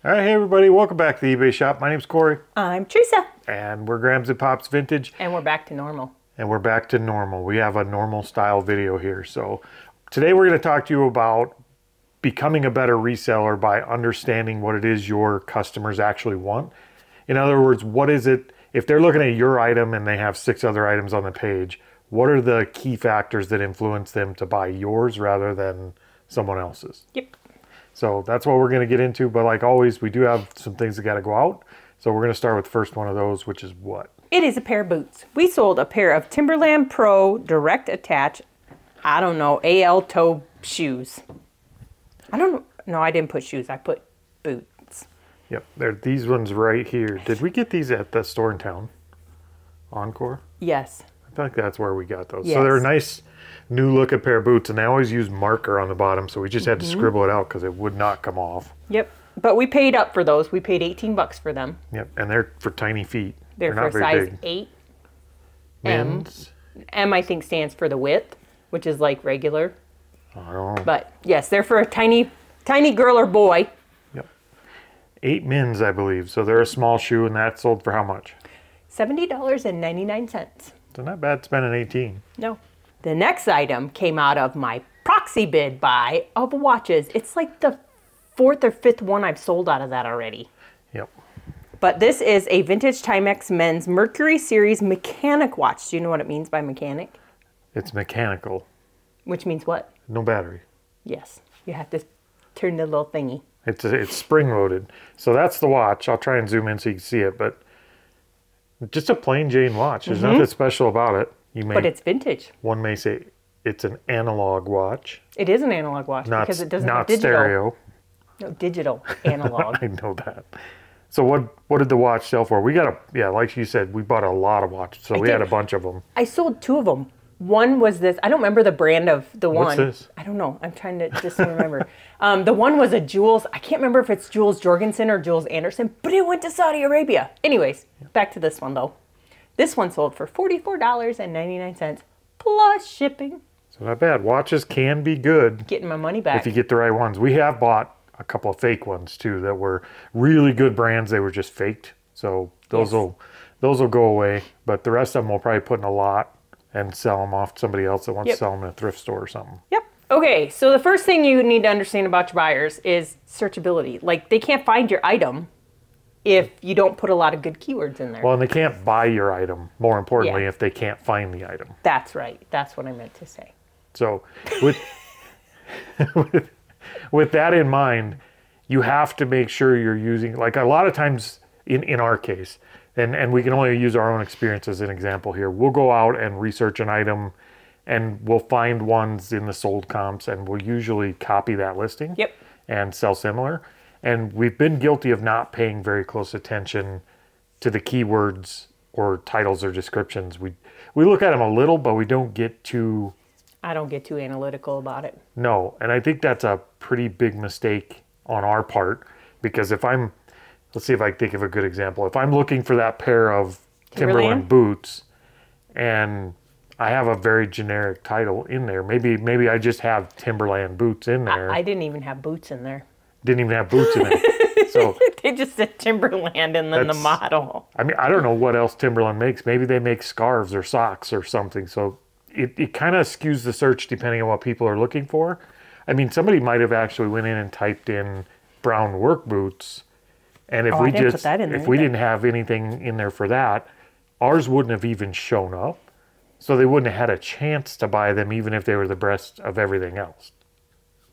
All right, hey everybody, welcome back to the eBay shop. My name's Corey. I'm Teresa. And we're Grams and Pops Vintage. And we're back to normal. And we're back to normal. We have a normal style video here. So today we're going to talk to you about becoming a better reseller by understanding what it is your customers actually want. In other words, what is it, if they're looking at your item and they have 6 other items on the page, what are the key factors that influence them to buy yours rather than someone else's? Yep. So that's what we're going to get into, but like always, we do have some things that got to go out. So we're going to start with the first one of those, which is what? It is a pair of boots. We sold a pair of Timberland Pro direct attach, I don't know, AL toe shoes. I don't know. No, I didn't put shoes. I put boots. Yep, they're these ones right here. Did we get these at the store in town? Encore? Yes. I think that's where we got those. Yes. So they're a nice new looking pair of boots, and they always use marker on the bottom, so we just had to scribble it out because it would not come off. Yep. But we paid up for those. We paid $18 for them. Yep, and they're for tiny feet. They're not for very size big. 8. Men's? M, I think, stands for the width, which is like regular. I don't know. But yes, they're for a tiny girl or boy. Yep. 8 men's, I believe. So they're a small shoe, and that sold for how much? $70.99. So not bad spending 18. No. The next item came out of my proxy bid buy of watches. It's like the 4th or 5th one I've sold out of that already. Yep. But this is a vintage Timex men's Mercury Series mechanic watch. Do you know what it means by mechanic? It's mechanical. Which means what? No battery. Yes. You have to turn the little thingy. It's spring loaded. So that's the watch. I'll try and zoom in so you can see it, but just a plain Jane watch. There's nothing special about it. But it's vintage. One may say it's an analog watch. It is an analog watch because it doesn't have digital. Not stereo. No, digital analog. I know that. So what did the watch sell for? We got like you said, we bought a lot of watches, so we had a bunch of them. I sold 2 of them. One was this. I don't remember the brand of the one. What's this? I don't know. I'm trying to just remember. The one was a Jules. I can't remember if it's Jules Jorgensen or Jules Anderson, but it went to Saudi Arabia. Anyways, back to this one though. This one sold for $44.99 plus shipping. So not bad. Watches can be good. Getting my money back. If you get the right ones. We have bought a couple of fake ones too that were really good brands. They were just faked. So those will go away. But the rest of them we'll probably put in a lot and sell them off to somebody else that wants to sell them in a thrift store or something. Yep. Okay, so the first thing you need to understand about your buyers is searchability. Like, they can't find your item if you don't put a lot of good keywords in there. Well, and they can't buy your item, more importantly, if they can't find the item. That's right. That's what I meant to say. So with, with that in mind, you have to make sure you're using, like a lot of times in our case, and we can only use our own experience as an example here, we'll go out and research an item and we'll find ones in the sold comps and we'll usually copy that listing and sell similar. And we've been guilty of not paying very close attention to the keywords or titles or descriptions. We look at them a little, but we don't get too... I don't get too analytical about it. No, and I think that's a pretty big mistake on our part, because if I'm... Let's see if I can think of a good example. If I'm looking for that pair of Timberland boots and I have a very generic title in there, maybe I just have Timberland boots in there. I didn't even have boots in there. Didn't even have boots in it. So they just said Timberland and then the model. I mean, I don't know what else Timberland makes. Maybe they make scarves or socks or something. So it kind of skews the search depending on what people are looking for. I mean, somebody might have actually went in and typed in brown work boots. And if we didn't have anything in there for that, ours wouldn't have even shown up. So they wouldn't have had a chance to buy them even if they were the best of everything else.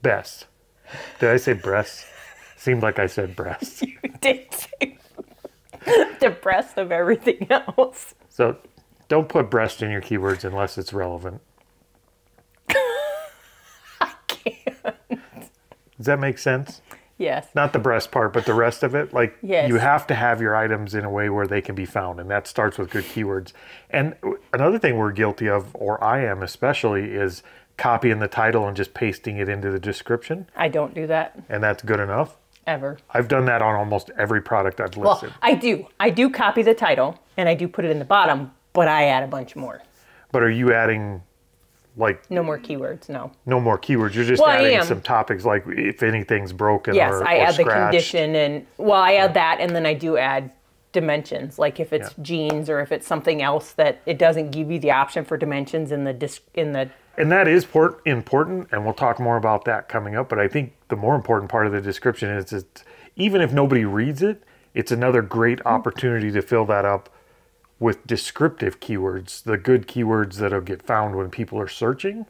Best. Did I say breast? Seemed like I said breast. You did say the breast of everything else. So don't put breast in your keywords unless it's relevant. I can't. Does that make sense? Yes. Not the breast part, but the rest of it. Like, yes. You have to have your items in a way where they can be found, and that starts with good keywords. And another thing we're guilty of, or I am especially, is copying the title and just pasting it into the description. I don't do that. And that's good enough? Ever. I've done that on almost every product I've listed. Well, I do. I do copy the title, and I do put it in the bottom, but I add a bunch more. But are you adding like No more keywords, no. no more keywords. You're just adding some topics like if anything's broken or I add scratched. the condition and, well, I add that and then I do add dimensions. Like if it's jeans or if it's something else that it doesn't give you the option for dimensions in the And that is important, and we'll talk more about that coming up. But I think the more important part of the description is that even if nobody reads it, it's another great opportunity to fill that up with descriptive keywords, the good keywords that'll get found when people are searching,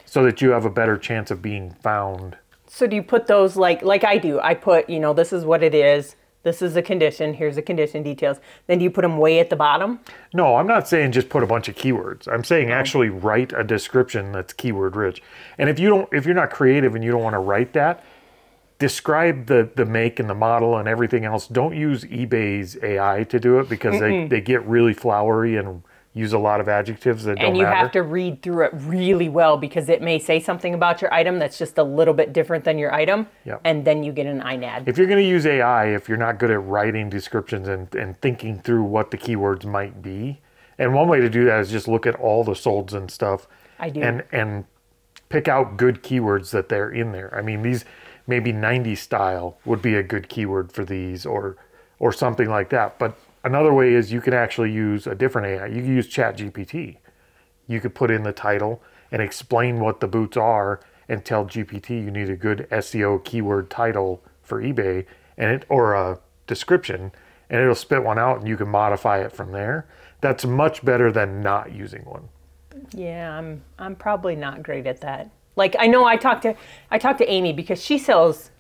so that you have a better chance of being found. So do you put those like I do? I put, you know, this is what it is. This is the condition. Here's the condition details. Then do you put them way at the bottom? No, I'm not saying just put a bunch of keywords. I'm saying actually write a description that's keyword rich. And if you're not creative and you don't want to write that, describe the make and the model and everything else. Don't use eBay's AI to do it because they get really flowery and use a lot of adjectives that don't matter. And you have to read through it really well because it may say something about your item that's just a little bit different than your item. Yep. And then you get an INAD. If you're going to use AI, if you're not good at writing descriptions and thinking through what the keywords might be, and one way to do that is just look at all the solds and stuff. I do. And pick out good keywords that they're in there. I mean, these maybe 90s style would be a good keyword for these or something like that. But another way is you can actually use a different AI. You can use ChatGPT. You could put in the title and explain what the boots are and tell GPT you need a good SEO keyword title for eBay or a description, and it'll spit one out and you can modify it from there. That's much better than not using one. Yeah, I'm probably not great at that. Like I know I talked to Amy because she sells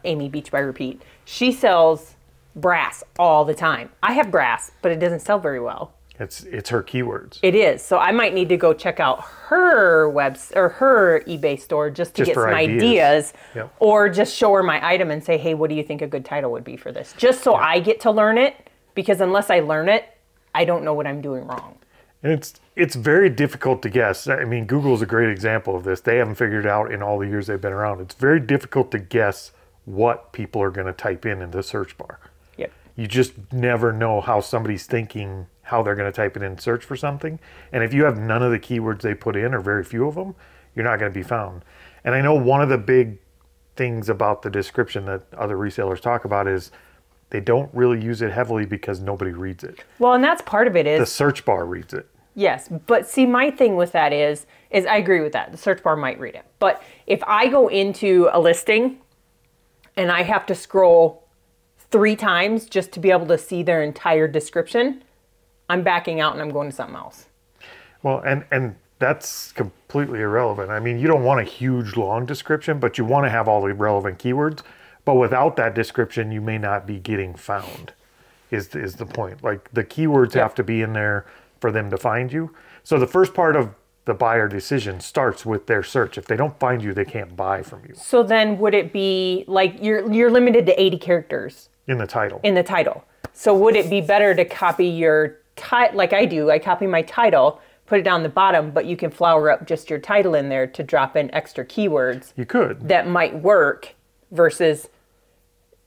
Amy Beach by Repeat. She sells brass all the time. I have brass, but it doesn't sell very well. It's her keywords. It is. So I might need to go check out her her eBay store just to get some ideas. Yep. Or just show her my item and say, "Hey, what do you think a good title would be for this?" Just so I get to learn it, because unless I learn it, I don't know what I'm doing wrong. And it's very difficult to guess. I mean, Google's a great example of this. They haven't figured it out in all the years they've been around. It's very difficult to guess what people are going to type in the search bar. Yep. You just never know how somebody's thinking, how they're going to type it in search for something. And if you have none of the keywords they put in, or very few of them, you're not going to be found. And I know one of the big things about the description that other resellers talk about is they don't really use it heavily because nobody reads it. Well, and that's part of it is... The search bar reads it. Yes, but see, my thing with that is I agree with that. The search bar might read it. But if I go into a listing and I have to scroll 3 times just to be able to see their entire description, I'm backing out and I'm going to something else. Well, and that's completely irrelevant. I mean, you don't want a huge, long description, but you want to have all the relevant keywords. But without that description, you may not be getting found, is the point. Like, the keywords have to be in there for them to find you. So the first part of the buyer decision starts with their search. If they don't find you, they can't buy from you. So then would it be like you're limited to 80 characters? In the title. In the title. So would it be better to copy your title, like I do, I copy my title, put it down the bottom, but you can flower up just your title in there to drop in extra keywords. You could. That might work versus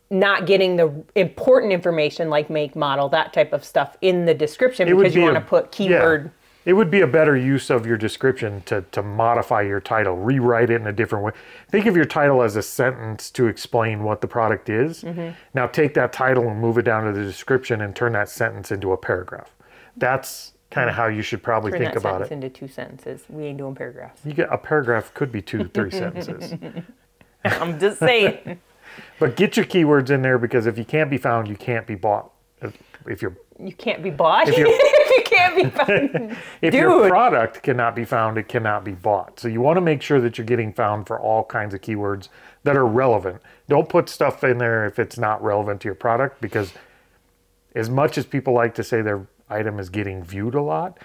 not getting the important information like make, model, that type of stuff in the description because you want to put keyword. Yeah. It would be a better use of your description to modify your title, rewrite it in a different way. Think of your title as a sentence to explain what the product is. Mm-hmm. Now take that title and move it down to the description and turn that sentence into a paragraph. That's kind of how you should probably think about it. Turn that sentence into 2 sentences. We ain't doing paragraphs. A paragraph could be 2 to 3 sentences. I'm just saying. But get your keywords in there, because if you can't be found, you can't be bought. You can't be bought? If you can't be found. If your product cannot be found, it cannot be bought. So you want to make sure that you're getting found for all kinds of keywords that are relevant. Don't put stuff in there if it's not relevant to your product, because as much as people like to say their item is getting viewed a lot,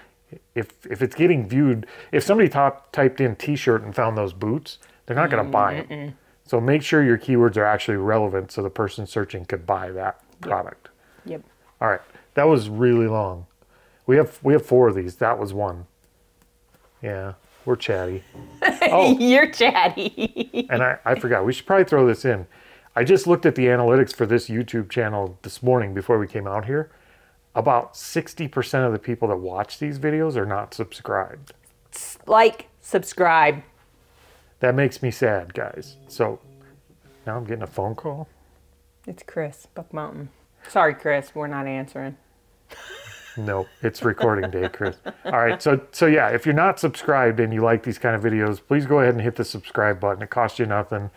if it's getting viewed, if somebody typed in t-shirt and found those boots, they're not going to buy them. So make sure your keywords are actually relevant so the person searching could buy that product. Yep. All right. That was really long. We have 4 of these. That was one. Yeah, we're chatty. Oh, you're chatty. And I forgot. We should probably throw this in. I just looked at the analytics for this YouTube channel this morning before we came out here. About 60% of the people that watch these videos are not subscribed. like, subscribe. That makes me sad, guys. So now I'm getting a phone call. It's Chris, Buck Mountain. Sorry, Chris, we're not answering. No, it's recording day, Chris. All right, so yeah, if you're not subscribed and you like these kind of videos, please go ahead and hit the subscribe button. It costs you nothing.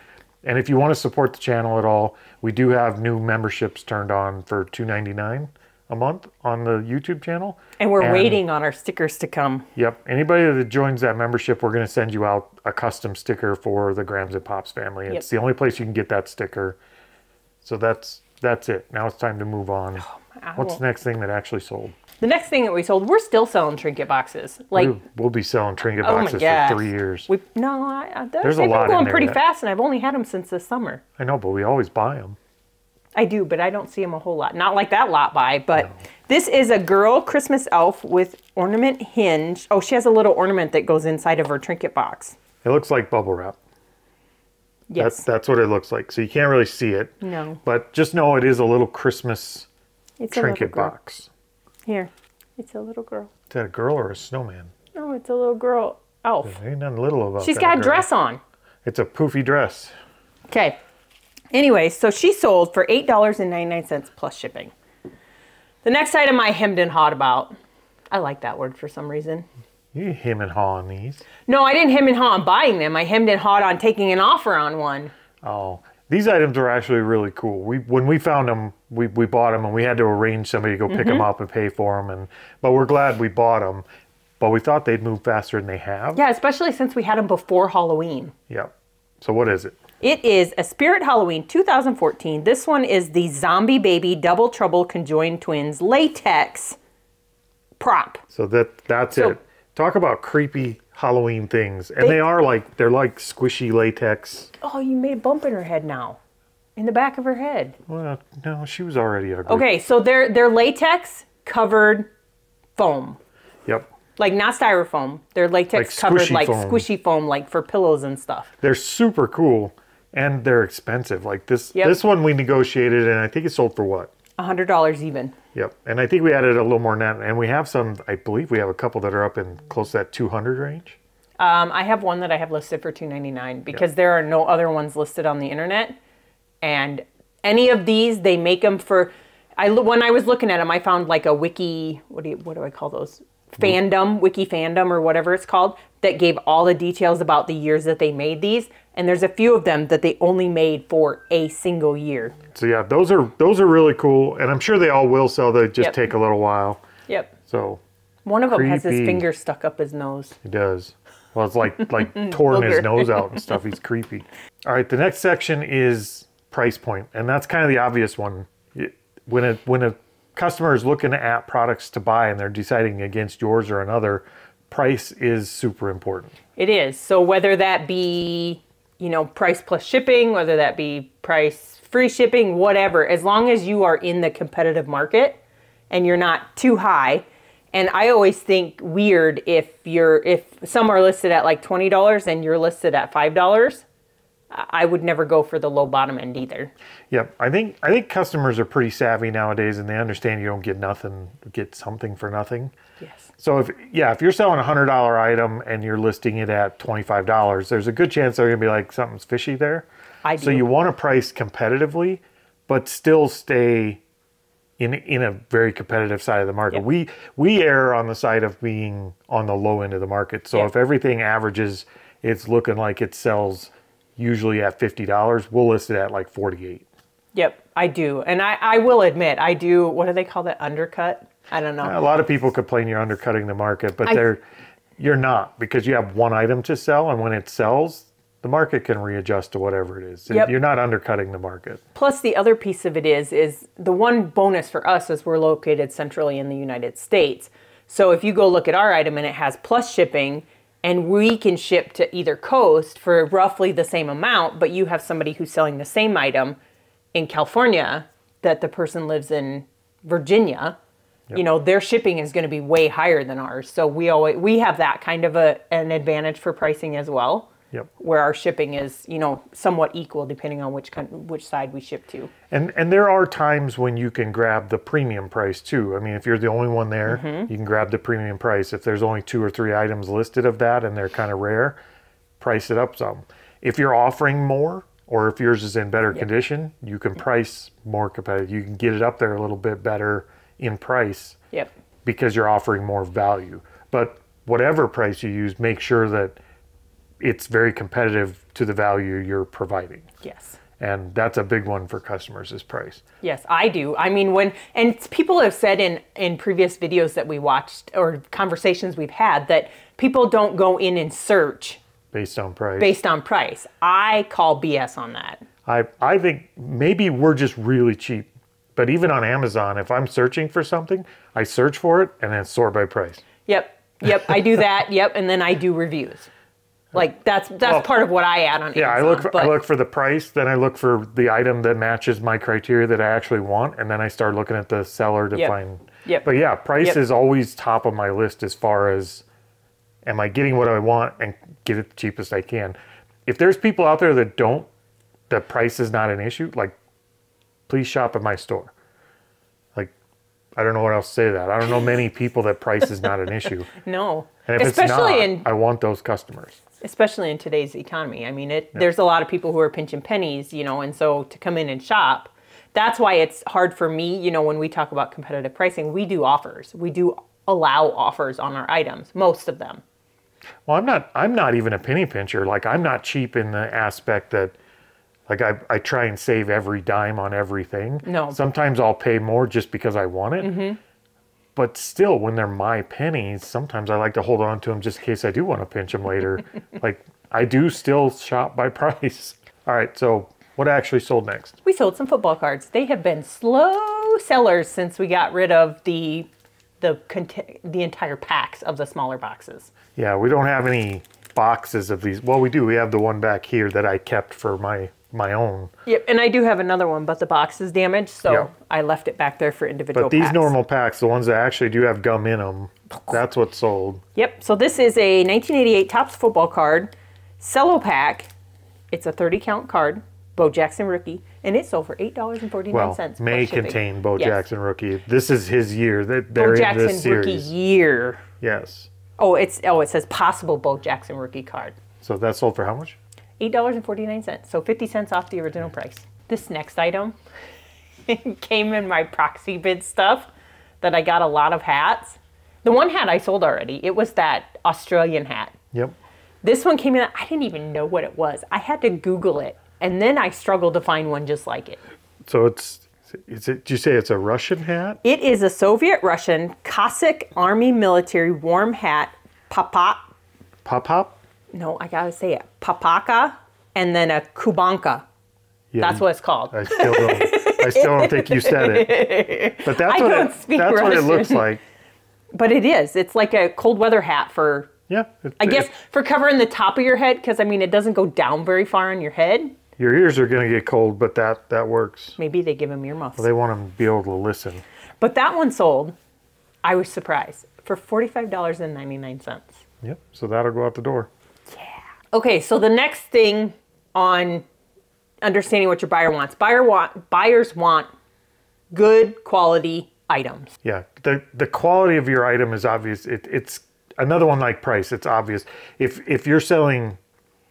And if you want to support the channel at all, we do have new memberships turned on for $2.99 a month on the YouTube channel. And we're waiting on our stickers to come. Yep. Anybody that joins that membership, we're going to send you out a custom sticker for the Grams and Pops family. It's the only place you can get that sticker. So that's it. Now it's time to move on. What's the next thing that actually sold? The next thing that we sold, we're still selling trinket boxes. Like we'll be selling trinket boxes for 3 years. There's a lot going pretty fast, and I've only had them since this summer. I know, but we always buy them. I do, but I don't see them a whole lot. Not like that lot buy, but no. This is a girl Christmas elf with ornament hinge. Oh, she has a little ornament that goes inside of her trinket box. It looks like bubble wrap. Yes. That's what it looks like. So you can't really see it. No. But just know it is a little Christmas trinket box. Here, it's a little girl. Is that a girl or a snowman? No, it's a little girl elf. There ain't nothing little about She's that got girl. a dress on. It's a poofy dress. Okay. Anyway, so she sold for $8.99 plus shipping. The next item I hemmed and hawed about. I like that word for some reason. You hem and haw on these. No, I didn't hem and haw on buying them. I hemmed and hawed on taking an offer on one. Oh, these items are actually really cool. When we found them, we bought them, and we had to arrange somebody to go pick them up and pay for them. But we're glad we bought them. But we thought they'd move faster than they have. Yeah, especially since we had them before Halloween. Yep. So what is it? It is a Spirit Halloween 2014. This one is the Zombie Baby Double Trouble Conjoined Twins latex prop. So that's it. Talk about creepy Halloween things. And they're like squishy latex. Oh, you made a bump in her head now. In the back of her head. Well, no, she was already ugly. Okay, so they're latex covered foam. Yep. Like not styrofoam. They're latex covered like foam. squishy foam, like for pillows and stuff. They're super cool and they're expensive. Like this one we negotiated, and I think it sold for what? $100 even. Yep. And I think we added a little more than that. And we have some, I believe we have a couple that are up in close to that 200 range. I have one that I have listed for $2.99 because there are no other ones listed on the internet. And any of these, they make them for, when I was looking at them, I found like a wiki, what do I call those? Wiki fandom or whatever it's called, that gave all the details about the years that they made these. And there's a few of them that they only made for a single year. So yeah, those are really cool, and I'm sure they all will sell. They just take a little while. Yep. So one of them has his finger stuck up his nose. He does. Well, it's like torn his nose out and stuff. He's creepy. All right, the next section is price point, and that's kind of the obvious one. When a customer is looking at products to buy and they're deciding against yours or another, price is super important. It is. So whether that be, price plus shipping, whether that be price free shipping, whatever, as long as you are in the competitive market and you're not too high. And I always think weird if some are listed at like $20 and you're listed at $5. I would never go for the low bottom end either. Yep, I think customers are pretty savvy nowadays, and they understand you don't get something for nothing. Yes. So if you're selling a $100 item and you're listing it at $25, there's a good chance they're gonna be like, something's fishy there. I do. So you want to price competitively, but still stay in a very competitive side of the market. Yep. We err on the side of being on the low end of the market. So if everything averages, it's looking like it sells usually at $50, we'll list it at like $48. Yep, I do. And I will admit, I do, what do they call that, undercut? I don't know. A lot of people complain you're undercutting the market, but you're not, because you have one item to sell, and when it sells, the market can readjust to whatever it is. Yep. You're not undercutting the market. Plus, the other piece of it is the one bonus for us is we're located centrally in the United States. So if you go look at our item and it has plus shipping, and we can ship to either coast for roughly the same amount, but you have somebody who's selling the same item in California that the person lives in Virginia, their shipping is going to be way higher than ours. So we have that kind of an advantage for pricing as well. Yep. where our shipping is, somewhat equal depending on which side we ship to. And there are times when you can grab the premium price too. I mean, if you're the only one there, you can grab the premium price. If there's only 2 or 3 items listed of that and they're kind of rare, price it up some. If you're offering more, or if yours is in better condition, you can price more competitive. You can get it up there a little bit better in price because you're offering more value. But whatever price you use, make sure that it's very competitive to the value you're providing. Yes. And that's a big one for customers is price. Yes, I do. I mean, and people have said in previous videos that we watched or conversations we've had that people don't go in and search based on price. Based on price. I call BS on that. I think maybe we're just really cheap. But even on Amazon, if I'm searching for something, I search for it and then sort by price. Yep, I do that. And then I do reviews. Like that's part of what I add on Amazon. I look for the price, then I look for the item that matches my criteria that I actually want, and then I start looking at the seller to find. But yeah, price is always top of my list as far as am I getting what I want and get it the cheapest I can. If there's people out there that price is not an issue, like please shop at my store. Like I don't know what else to say to that. I don't know many people that price is not an issue. No. And if especially it's not, I want those customers. Especially in today's economy. I mean, there's a lot of people who are pinching pennies, and so to come in and shop, that's why it's hard for me, when we talk about competitive pricing, we do offers. We do allow offers on our items, most of them. Well, I'm not even a penny pincher. Like I'm not cheap in the aspect that like I try and save every dime on everything. No. Sometimes I'll pay more just because I want it. But still, when they're my pennies, sometimes I like to hold on to them just in case I do want to pinch them later. Like, I do still shop by price. All right, so what actually sold next? We sold some football cards. They have been slow sellers since we got rid of the entire packs of the smaller boxes. Yeah, we don't have any boxes of these. Well, we do. We have the one back here that I kept for my own. Yep, and I do have another one, but the box is damaged, so I left it back there for individual packs. But these packs. Normal packs, the ones that actually do have gum in them, that's what sold. Yep, so this is a 1988 Topps football card, cello pack. It's a 30-count card, Bo Jackson rookie, and it sold for $8.49. Well, may contain Bo Jackson rookie. This is his year. They're Bo Jackson in this series. rookie year. Yes. Oh, it says possible Bo Jackson rookie card. So that sold for how much? $8.49, so 50 cents off the original price. This next item came in my proxy bid stuff that I got a lot of hats. The one hat I sold already. It was that Australian hat. Yep. This one came in, I didn't even know what it was. I had to Google it, and then I struggled to find one just like it. So did you say it's a Russian hat? It is a Soviet-Russian Cossack Army military warm hat, Pop? No, I gotta say it. Papaka, and then a Kubanka. Yeah, that's what it's called. I still don't think you said it. But that's what it looks like. But it is. It's like a cold weather hat for. Yeah. I guess for covering the top of your head, because I mean it doesn't go down very far on your head. Your ears are going to get cold, but that works. Maybe they give them earmuffs. Well, they want them to be able to listen. But that one sold. I was surprised for $45.99. Yep. So that'll go out the door. Okay, so the next thing on understanding what your buyer wants. Buyers want good quality items. Yeah, the quality of your item is obvious. It's another one like price. It's obvious. If you're selling,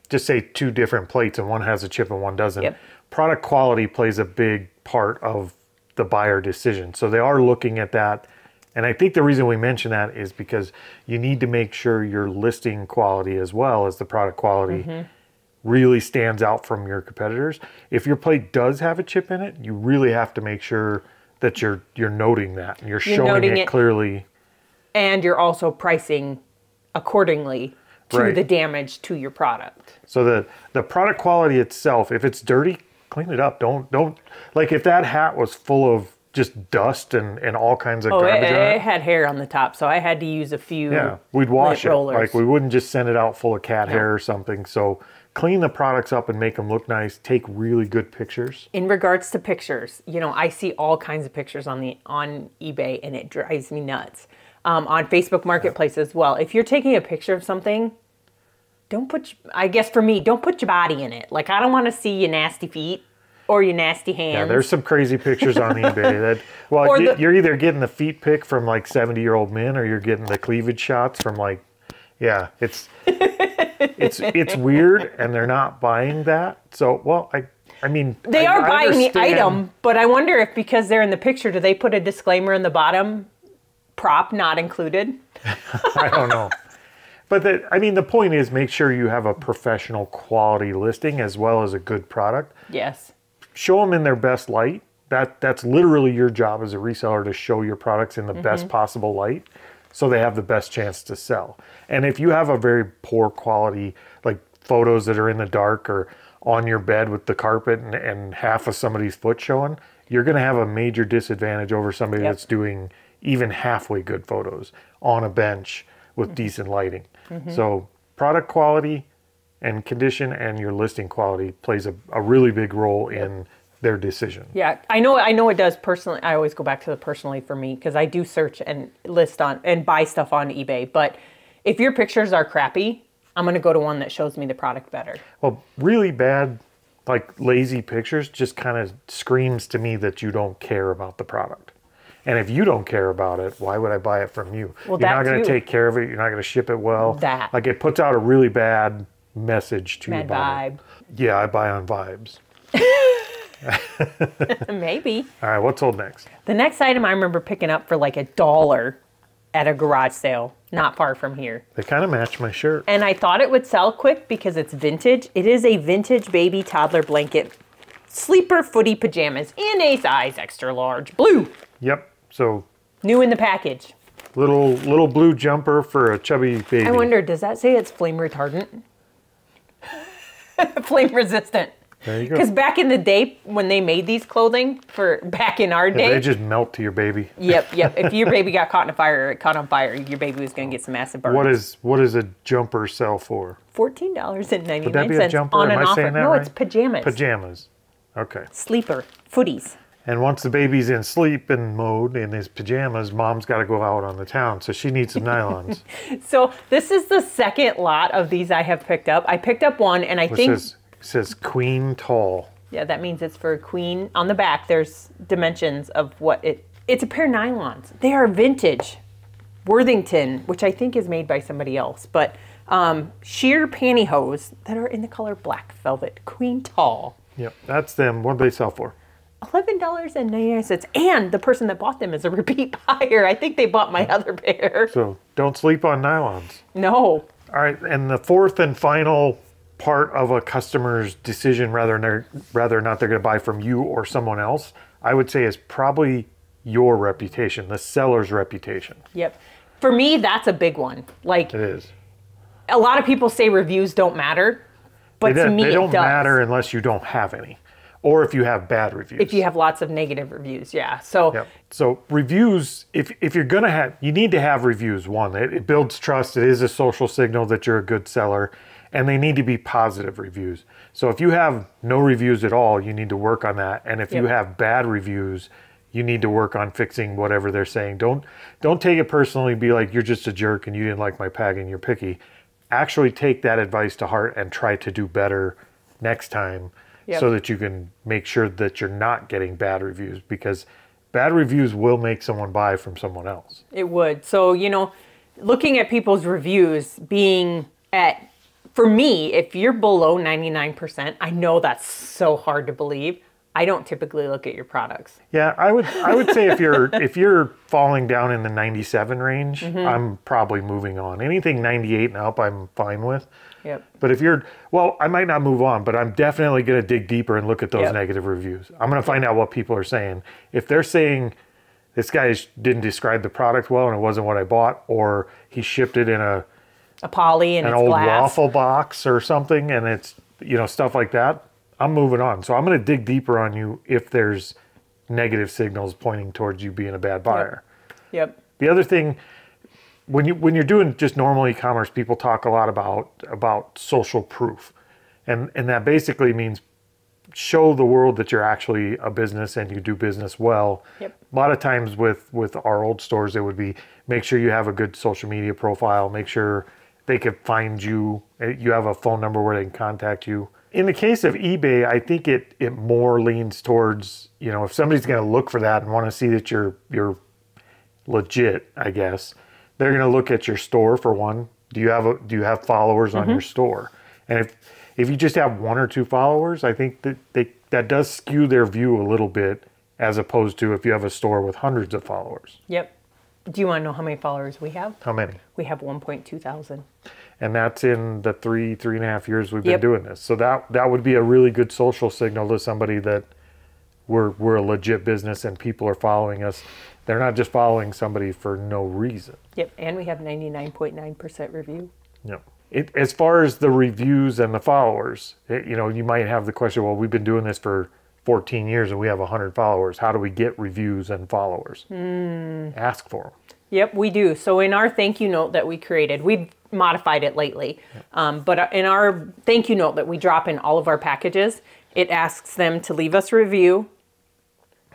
just say 2 different plates and one has a chip and one doesn't, product quality plays a big part of the buyer decision. So they are looking at that. And I think the reason we mention that is because you need to make sure your listing quality as well as the product quality really stands out from your competitors. If your plate does have a chip in it, you really have to make sure that you're noting that and you're showing it clearly. And you're also pricing accordingly to the damage to your product. So the product quality itself, if it's dirty, clean it up. Don't like if that hat was full of just dust and all kinds of garbage. It had hair on the top, so I had to use a few. Yeah, we'd wash it. Rollers. Like we wouldn't just send it out full of cat hair or something. So clean the products up and make them look nice. Take really good pictures. In regards to pictures, I see all kinds of pictures on eBay, and it drives me nuts. On Facebook Marketplace as well. If you're taking a picture of something, don't put, I guess for me, don't put your body in it. Like, I don't want to see your nasty feet or your nasty hands. Yeah, there's some crazy pictures on eBay that, well, you're either getting the feet pic from like 70-year-old men, or you're getting the cleavage shots from like, yeah, it's weird, and they're not buying that. So, well, I mean, they are buying the understand. item, but I wonder if because they're in the picture, do they put a disclaimer in the bottom? Prop not included. I don't know. But I mean, the point is, make sure you have a professional quality listing as well as a good product. Yes. Show them in their best light. That's literally your job as a reseller, to show your products in the best possible light, so they have the best chance to sell. And if you have a very poor quality, like photos that are in the dark or on your bed with the carpet and half of somebody's foot showing, you're going to have a major disadvantage over somebody that's doing even halfway good photos on a bench with decent lighting. So product quality and condition and your listing quality plays a really big role in their decision. Yeah, I know it does personally. I always go back to the personally for me, because I do search and list on and buy stuff on eBay. But if your pictures are crappy, I'm going to go to one that shows me the product better. Well, really bad, like lazy pictures just kind of screams to me that you don't care about the product. And if you don't care about it, why would I buy it from you? Well, you're not going too. to take care of it. You're not going to ship it well. That. Like, it puts out a really bad message to your buyer. Vibe. Yeah, I buy on vibes. Maybe. All right, what's sold next? The next item I remember picking up for like $1 at a garage sale not far from here. They kind of match my shirt. And I thought it would sell quick because it's vintage. It is a vintage baby toddler blanket sleeper footy pajamas in a size extra large blue. Yep. So New in the package. little blue jumper for a chubby baby. I wonder, does that say it's flame retardant? Flame resistant. There you go. Because back in the day when they made these clothing, for back in our day. They just melt to your baby. Yep. If your baby got caught in a fire, or it caught on fire, your baby was going to get some acid burn. What is a jumper sell for? $14.99 Would that be a jumper? on Am an I offer. saying that No, right? it's pajamas. Pajamas. Okay. Sleeper. Footies. And once the baby's in sleeping mode in his pajamas, mom's got to go out on the town, so she needs some nylons. So this is the second lot of these I have picked up. I picked up one, and I think... It says queen tall. Yeah, that means it's for a queen. On the back, there's dimensions of what it's a pair of nylons. They are vintage. Worthington, which I think is made by somebody else, but sheer pantyhose that are in the color black velvet, queen tall. Yep, that's them. What do they sell for? $11.99. And the person that bought them is a repeat buyer. I think they bought my other pair. So don't sleep on nylons. No. All right, and the fourth and final part of a customer's decision, whether or not they're going to buy from you or someone else, I would say is probably your reputation, the seller's reputation. Yep. For me, that's a big one. Like, It is. a lot of people say reviews don't matter, but to me, they don't it does. matter unless you don't have any, or if you have bad reviews. If you have lots of negative reviews, yeah. So, Yep. So reviews, if you're going to have, you need to have reviews. One, it builds trust. It is a social signal that you're a good seller, and they need to be positive reviews. So if you have no reviews at all, you need to work on that. And if you have bad reviews, you need to work on fixing whatever they're saying. Don't take it personally. Be like, you're just a jerk and you didn't like my pack and you're picky. Actually take that advice to heart and try to do better next time, so that you can make sure that you're not getting bad reviews, because bad reviews will make someone buy from someone else. it would. So, looking at people's reviews being for me, if you're below 99%, I know that's so hard to believe. I don't typically look at your products. Yeah, I would say if you're falling down in the 97 range, I'm probably moving on. Anything 98 and up, I'm fine with. Yep. But if I might not move on, but I'm definitely going to dig deeper and look at those negative reviews. I'm going to find out what people are saying. If they're saying this guy didn't describe the product well and it wasn't what I bought, or he shipped it in a poly and an it's old glass. waffle box or something, and it's stuff like that, I'm moving on. So I'm going to dig deeper on you if there's negative signals pointing towards you being a bad buyer. Yep. The other thing, when you're doing just normal e-commerce, people talk a lot about social proof, and that basically means show the world that you're actually a business and you do business well. Yep. A lot of times with our old stores, it would be make sure you have a good social media profile, make sure they could find you. You have a phone number where they can contact you. In the case of eBay, I think it more leans towards, you know, if somebody's going to look for that and want to see that you're legit, I guess, they're going to look at your store for one. Do you have followers on your store? And if you just have 1 or 2 followers, I think that does skew their view a little bit, as opposed to if you have a store with hundreds of followers. Yep. Do you want to know how many followers we have? How many? We have 1.2 thousand. And that's in the 3.5 years we've been doing this. So that would be a really good social signal to somebody that we're a legit business and people are following us. They're not just following somebody for no reason. Yep, and we have 99.9% review. Yep. As far as the reviews and the followers, you know, you might have the question, well, we've been doing this for 14 years and we have 100 followers. How do we get reviews and followers? Ask for them. Yep, we do. So in our thank you note that we created, we've modified it lately, but in our thank you note that we drop in all of our packages, it asks them to leave us a review.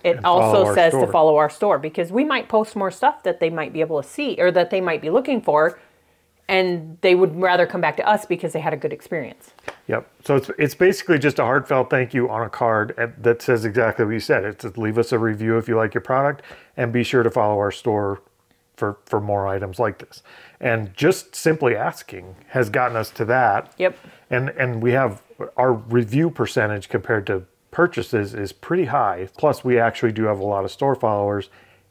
It also says to follow our store, because we might post more stuff that they might be able to see or that they might be looking for, and they would rather come back to us because they had a good experience. Yep. So it's basically just a heartfelt thank you on a card that says exactly what you said. It's to leave us a review if you like your product, and be sure to follow our store for more items like this. And just simply asking has gotten us to that. Yep. And we have our review percentage compared to purchases is pretty high. Plus, we actually do have a lot of store followers,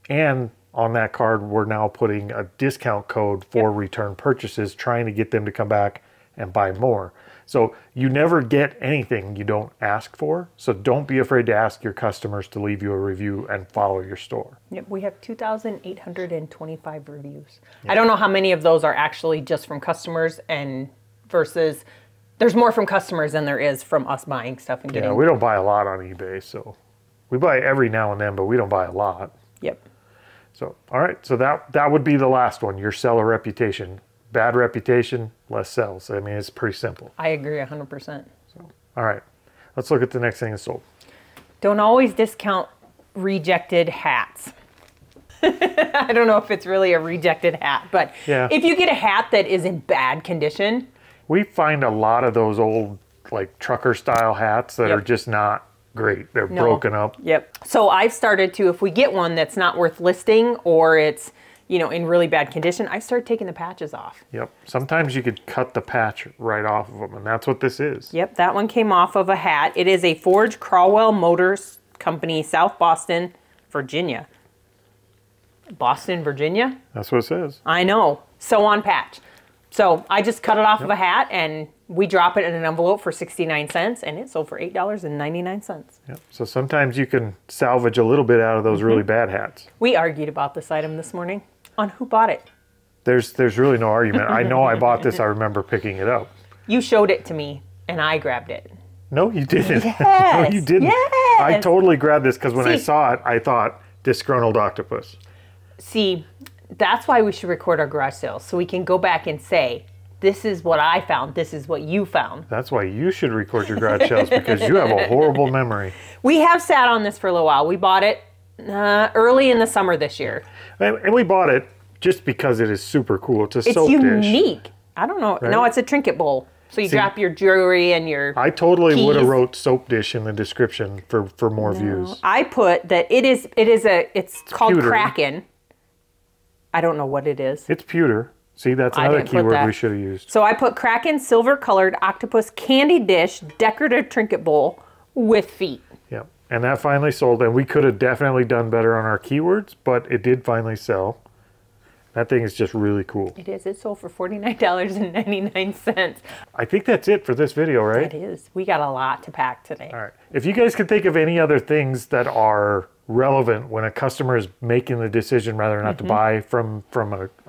and on that card, we're now putting a discount code for return purchases, trying to get them to come back and buy more. So you never get anything you don't ask for. So don't be afraid to ask your customers to leave you a review and follow your store. Yep, we have 2,825 reviews. Yep. I don't know how many of those are actually just from customers and versus there's more from customers than there is from us buying stuff and getting. Yeah, we don't buy a lot on eBay, so we buy every now and then, but we don't buy a lot. Yep. So, all right, so that would be the last one, your seller reputation. Bad reputation, less sales. I mean, it's pretty simple. I agree 100%. So, all right, let's look at the next thing that's sold. Don't always discount rejected hats. I don't know if it's really a rejected hat, but if you get a hat that is in bad condition. We find a lot of those old, like, trucker style hats that are just not great. They're broken up. Yep. So I've started to, if we get one that's not worth listing or it's, you know, in really bad condition, I started taking the patches off. Yep. Sometimes you could cut the patch right off of them, and that's what this is. Yep. That one came off of a hat. It is a Forge Crowell Motors Company, South Boston, Virginia. Boston, Virginia? That's what it says. I know. Sew on patch. So I just cut it off of a hat, and we drop it in an envelope for 69 cents, and it sold for $8.99. Yep. So sometimes you can salvage a little bit out of those really bad hats. We argued about this item this morning on who bought it. There's really no argument. I know I bought this. I remember picking it up. You showed it to me, and I grabbed it. No, you didn't. Yes. No, you didn't. Yes. I totally grabbed this because when I saw it, I thought, disgruntled octopus. See, that's why we should record our garage sales, so we can go back and say, this is what I found, this is what you found. That's why you should record your garage sales, because you have a horrible memory. We have sat on this for a little while. We bought it early in the summer this year. And we bought it just because it is super cool. It's a soap dish. It's unique. I don't know. Right? No, it's a trinket bowl. So you drop your jewelry and your I totally would have wrote soap dish in the description for more views. I put that it's called pewter. Kraken. I don't know what it is. It's pewter. See, that's another keyword we should have used. So I put Kraken silver colored octopus candy dish decorative trinket bowl with feet. Yep. And that finally sold, and we could have definitely done better on our keywords, but it did finally sell. That thing is just really cool. It is. It sold for $49.99. I think that's it for this video, right? It is. We got a lot to pack today. All right. If you guys can think of any other things that are relevant when a customer is making the decision whether or not to buy from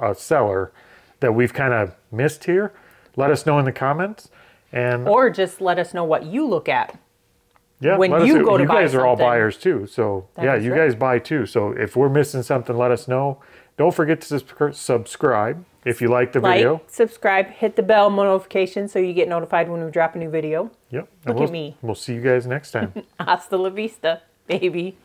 a seller that we've kind of missed here, let us know in the comments. Or just let us know what you look at. Yeah, when you go to buy something. You guys are all buyers too. So yeah, you guys buy too. So if we're missing something, let us know. Don't forget to subscribe if you like the video. Like, subscribe, hit the bell notification so you get notified when we drop a new video. Yep. Look at me. We'll see you guys next time. Hasta la vista, baby.